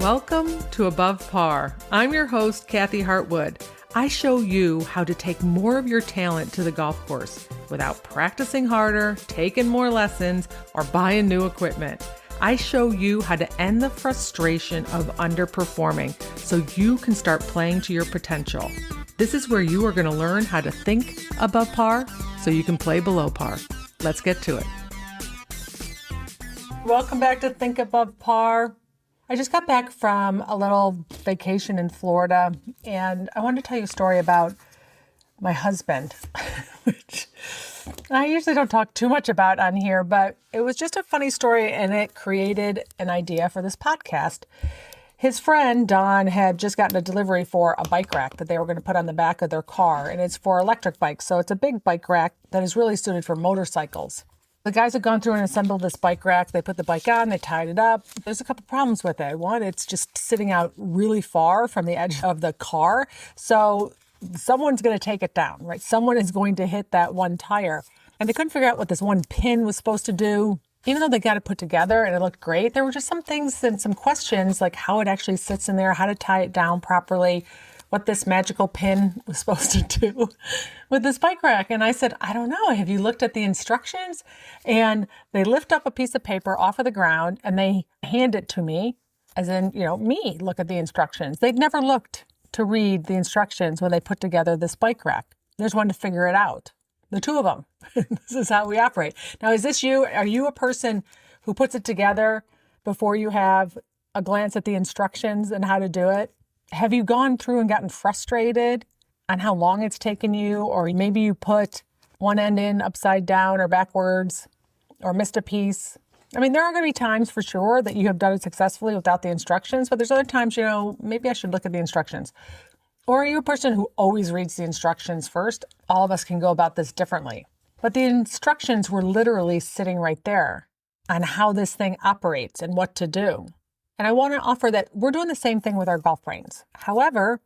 Welcome to Above Par. I'm your host, Kathy Hartwood. I show you how to take more of your talent to the golf course without practicing harder, taking more lessons, or buying new equipment. I show you how to end the frustration of underperforming so you can start playing to your potential. This is where you are going to learn how to think above par so you can play below par. Let's get to it. Welcome back to Think Above Par. I just got back from a little vacation in Florida, and I wanted to tell you a story about my husband, which I usually don't talk too much about on here, but it was just a funny story, and it created an idea for this podcast. His friend, Don, had just gotten a delivery for a bike rack that they were going to put on the back of their car, and it's for electric bikes, so it's a big bike rack that is really suited for motorcycles. The guys had gone through and assembled this bike rack. They put the bike on, they tied it up. There's a couple problems with it. One, it's just sitting out really far from the edge of the car. So someone's going to take it down, right? Someone is going to hit that one tire. And they couldn't figure out what this one pin was supposed to do. Even though they got it put together and it looked great, there were just some things and some questions like how it actually sits in there, how to tie it down properly, what this magical pin was supposed to do with this bike rack. And I said, I don't know. Have you looked at the instructions? And they lift up a piece of paper off of the ground and they hand it to me, as in, me look at the instructions. They'd never looked to read the instructions when they put together this bike rack. There's one to figure it out. The two of them. This is how we operate. Now, is this you? Are you a person who puts it together before you have a glance at the instructions and how to do it? Have you gone through and gotten frustrated on how long it's taken you? Or maybe you put one end in upside down or backwards or missed a piece. I mean, there are going to be times for sure that you have done it successfully without the instructions, but there's other times, maybe I should look at the instructions. Or are you a person who always reads the instructions first? All of us can go about this differently. But the instructions were literally sitting right there on how this thing operates and what to do. And I want to offer that we're doing the same thing with our golf brains. However,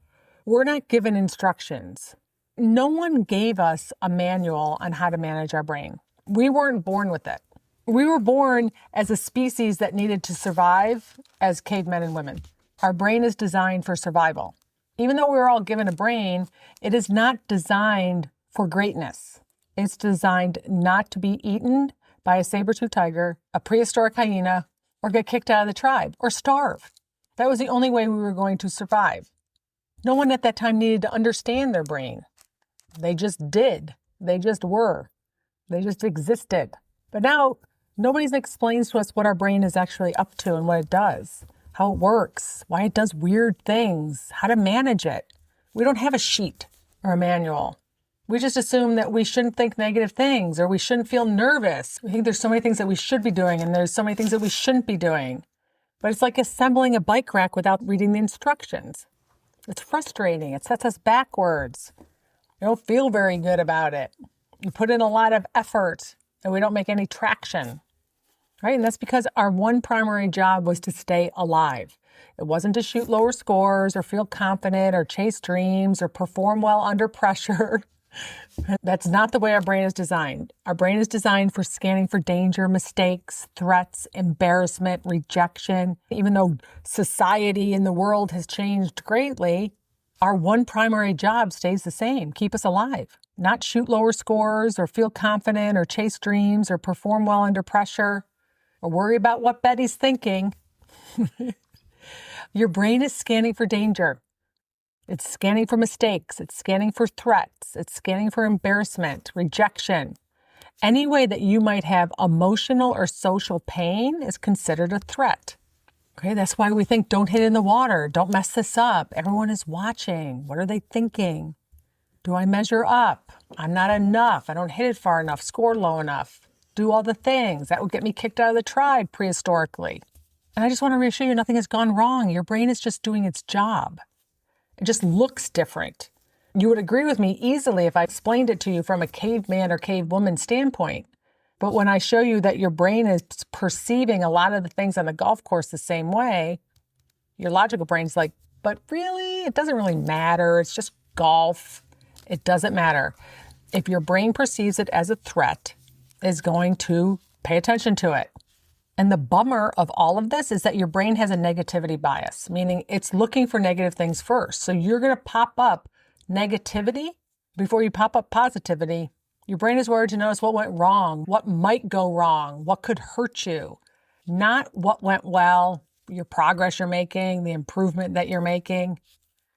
we're not given instructions. No one gave us a manual on how to manage our brain. We weren't born with it. We were born as a species that needed to survive as cavemen and women. Our brain is designed for survival. Even though we're all given a brain, it is not designed for greatness. It's designed not to be eaten by a saber-toothed tiger, a prehistoric hyena, or get kicked out of the tribe, or starve. That was the only way we were going to survive. No one at that time needed to understand their brain. They just did. They just were. They just existed. But now, nobody explains to us what our brain is actually up to and what it does, how it works, why it does weird things, how to manage it. We don't have a sheet or a manual. We just assume that we shouldn't think negative things or we shouldn't feel nervous. We think there's so many things that we should be doing and there's so many things that we shouldn't be doing. But it's like assembling a bike rack without reading the instructions. It's frustrating. It sets us backwards. We don't feel very good about it. We put in a lot of effort and we don't make any traction. Right? And that's because our one primary job was to stay alive. It wasn't to shoot lower scores or feel confident or chase dreams or perform well under pressure. That's not the way our brain is designed. Our brain is designed for scanning for danger, mistakes, threats, embarrassment, rejection. Even though society and the world has changed greatly, our one primary job stays the same. Keep us alive. Not shoot lower scores or feel confident or chase dreams or perform well under pressure or worry about what Betty's thinking. Your brain is scanning for danger. It's scanning for mistakes. It's scanning for threats. It's scanning for embarrassment, rejection. Any way that you might have emotional or social pain is considered a threat. Okay, that's why we think don't hit in the water. Don't mess this up. Everyone is watching. What are they thinking? Do I measure up? I'm not enough. I don't hit it far enough, score low enough. Do all the things. That would get me kicked out of the tribe prehistorically. And I just want to reassure you, nothing has gone wrong. Your brain is just doing its job. It just looks different. You would agree with me easily if I explained it to you from a caveman or cavewoman standpoint. But when I show you that your brain is perceiving a lot of the things on the golf course the same way, your logical brain's like, but really, it doesn't really matter. It's just golf. It doesn't matter. If your brain perceives it as a threat, it's going to pay attention to it. And the bummer of all of this is that your brain has a negativity bias, meaning it's looking for negative things first. So you're going to pop up negativity before you pop up positivity. Your brain is wired to notice what went wrong, what might go wrong, what could hurt you, not what went well, your progress you're making, the improvement that you're making,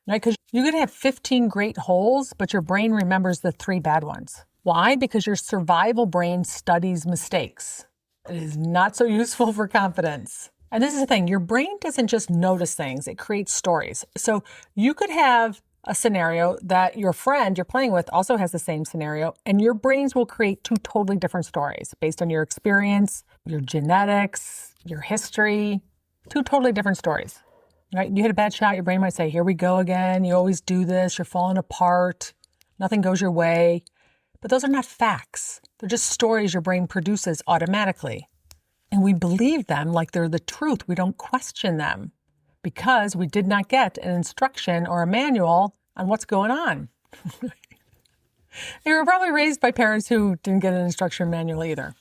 right? Because you could have 15 great holes, but your brain remembers the 3 bad ones. Why? Because your survival brain studies mistakes. It is not so useful for confidence. And this is the thing, your brain doesn't just notice things, it creates stories. So you could have a scenario that your friend you're playing with also has the same scenario, and your brains will create 2 totally different stories based on your experience, your genetics, your history, 2 totally different stories, right? You hit a bad shot, your brain might say, here we go again, you always do this, you're falling apart, nothing goes your way. But those are not facts. They're just stories your brain produces automatically. And we believe them like they're the truth. We don't question them because we did not get an instruction or a manual on what's going on. You were probably raised by parents who didn't get an instruction manual either.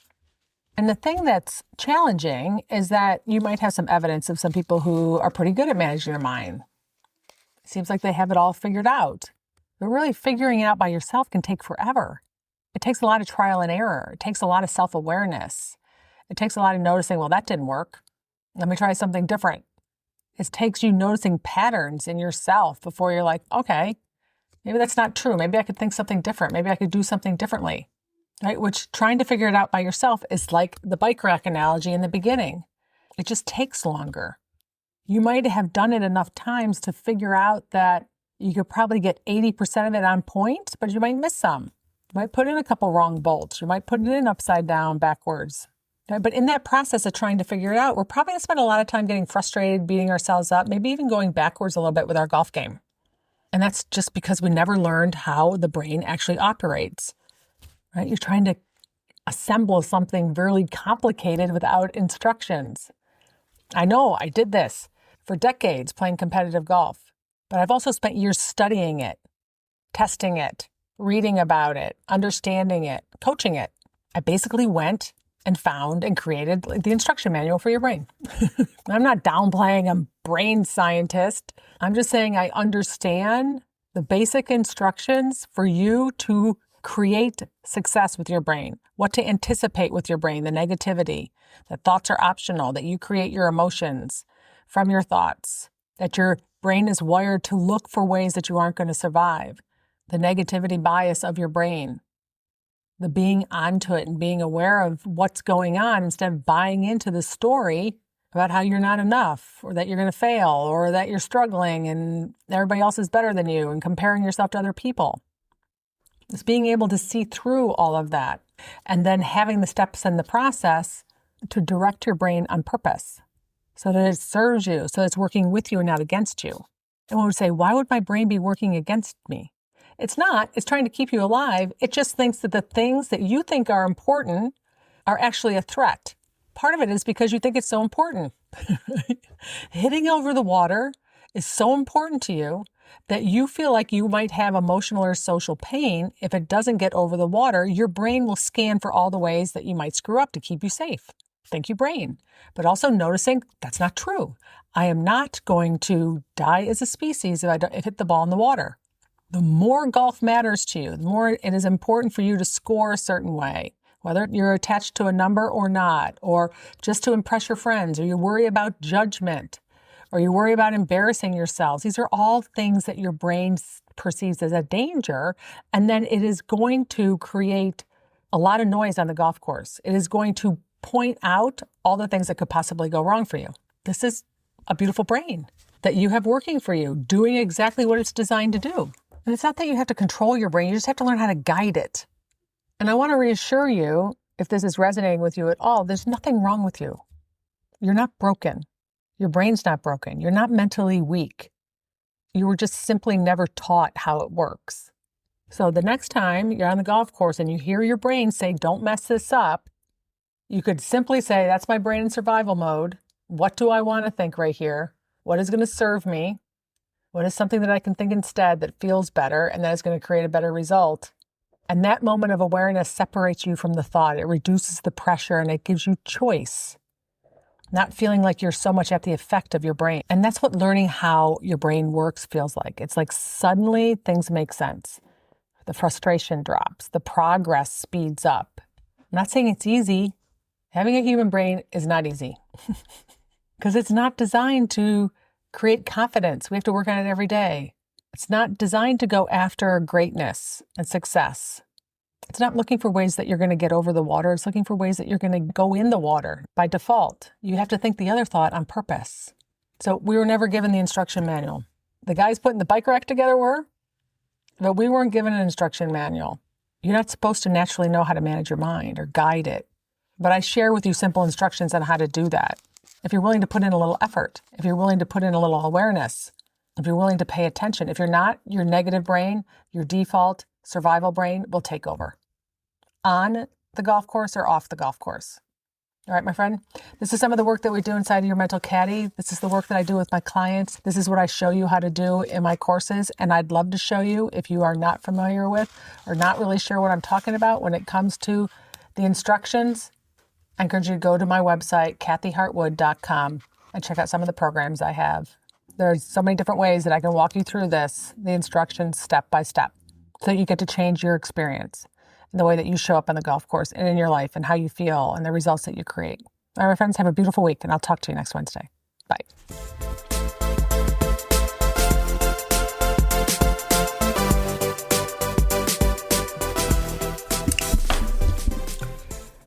And the thing that's challenging is that you might have some evidence of some people who are pretty good at managing their mind. It seems like they have it all figured out. But really figuring it out by yourself can take forever. It takes a lot of trial and error. It takes a lot of self-awareness. It takes a lot of noticing, well, that didn't work. Let me try something different. It takes you noticing patterns in yourself before you're like, okay, maybe that's not true. Maybe I could think something different. Maybe I could do something differently, right? Which trying to figure it out by yourself is like the bike rack analogy in the beginning. It just takes longer. You might have done it enough times to figure out that you could probably get 80% of it on point, but you might miss some. You might put in a couple wrong bolts. You might put it in upside down, backwards. Right? But in that process of trying to figure it out, we're probably going to spend a lot of time getting frustrated, beating ourselves up, maybe even going backwards a little bit with our golf game. And that's just because we never learned how the brain actually operates. Right? You're trying to assemble something really complicated without instructions. I know I did this for decades playing competitive golf, but I've also spent years studying it, testing it, reading about it, understanding it, coaching it. I basically went and found and created the instruction manual for your brain. I'm not downplaying I'm a brain scientist. I'm just saying I understand the basic instructions for you to create success with your brain, what to anticipate with your brain, the negativity, that thoughts are optional, that you create your emotions from your thoughts, that your brain is wired to look for ways that you aren't going to survive, the negativity bias of your brain, the being onto it and being aware of what's going on instead of buying into the story about how you're not enough or that you're going to fail or that you're struggling and everybody else is better than you and comparing yourself to other people. It's being able to see through all of that and then having the steps in the process to direct your brain on purpose so that it serves you, so it's working with you and not against you. And one would say, why would my brain be working against me? It's not. It's trying to keep you alive. It just thinks that the things that you think are important are actually a threat. Part of it is because you think it's so important. Hitting over the water is so important to you that you feel like you might have emotional or social pain. If it doesn't get over the water, your brain will scan for all the ways that you might screw up to keep you safe. Thank you, brain. But also noticing that's not true. I am not going to die as a species if I hit the ball in the water. The more golf matters to you, the more it is important for you to score a certain way, whether you're attached to a number or not, or just to impress your friends, or you worry about judgment, or you worry about embarrassing yourselves. These are all things that your brain perceives as a danger, and then it is going to create a lot of noise on the golf course. It is going to point out all the things that could possibly go wrong for you. This is a beautiful brain that you have working for you, doing exactly what it's designed to do. And it's not that you have to control your brain, you just have to learn how to guide it. And I want to reassure you, if this is resonating with you at all, there's nothing wrong with you. You're not broken. Your brain's not broken. You're not mentally weak. You were just simply never taught how it works. So the next time you're on the golf course and you hear your brain say, don't mess this up, you could simply say, that's my brain in survival mode. What do I want to think right here? What is going to serve me? What is something that I can think instead that feels better and that is going to create a better result? And that moment of awareness separates you from the thought. It reduces the pressure and it gives you choice. not feeling like you're so much at the effect of your brain. And that's what learning how your brain works feels like. It's like suddenly things make sense. The frustration drops, the progress speeds up. I'm not saying it's easy. Having a human brain is not easy because it's not designed to create confidence. We have to work on it every day. It's not designed to go after greatness and success. It's not looking for ways that you're going to get over the water. It's looking for ways that you're going to go in the water by default. You have to think the other thought on purpose. So we were never given the instruction manual. The guys putting the bike rack together were, but we weren't given an instruction manual. You're not supposed to naturally know how to manage your mind or guide it. But I share with you simple instructions on how to do that. If you're willing to put in a little effort, if you're willing to put in a little awareness, if you're willing to pay attention, if you're not, your negative brain, your default survival brain will take over on the golf course or off the golf course. All right, my friend, this is some of the work that we do inside of your mental caddy. This is the work that I do with my clients. This is what I show you how to do in my courses. And I'd love to show you if you are not familiar with or not really sure what I'm talking about when it comes to the instructions. I encourage you to go to my website, kathyhartwood.com, and check out some of the programs I have. There's so many different ways that I can walk you through this, the instructions step by step, so that you get to change your experience and the way that you show up on the golf course and in your life and how you feel and the results that you create. All right, my friends, have a beautiful week, and I'll talk to you next Wednesday. Bye.